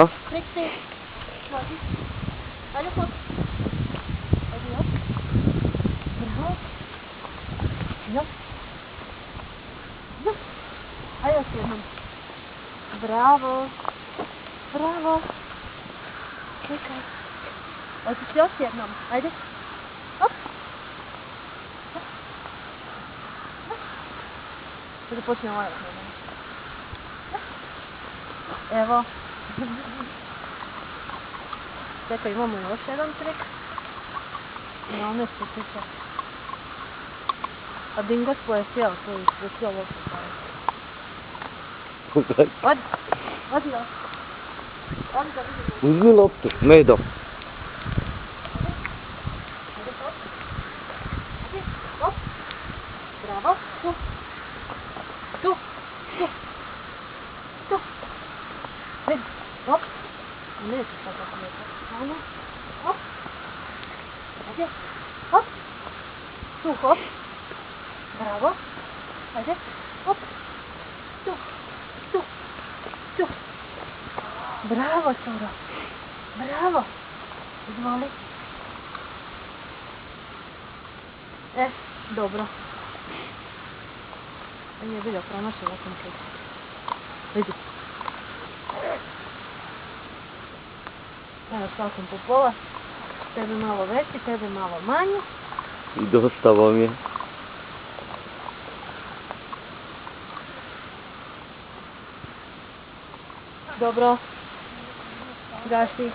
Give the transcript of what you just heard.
No? Trixie, chodzi. Ale chodź. Chodzi, no. Brawo. No. No. A ja jeszcze jedną. Brawo. Brawo. Czekaj. O, ty još jedną. Ajde. Hop. Sada počne ovaj. Evo. Čekaj, imamo još jedan trik. Na one se tiče. A Dingo svoje sjeo, to je sve ovo postavio. Odi, odi još. Odi da vidimo. Uzmi loptu, Medo. Ajde, hop. Ajde, hop. Bravo, tu. Tu, tu. Tu. Vidi, hop. Neće sad tako lijepo. Ajde, hop. Ajde, hop. Tu, hop. Bravo. Ajde, hop. Tu, tu, tu. Bravo, Soro. Bravo. Izvoli. Dobro. Nije bilo promašila sam se. Vidi. Evo svakom po pola. Tebe malo veći, tebe malo manji. Dosta vam je. Dobro. Gasi.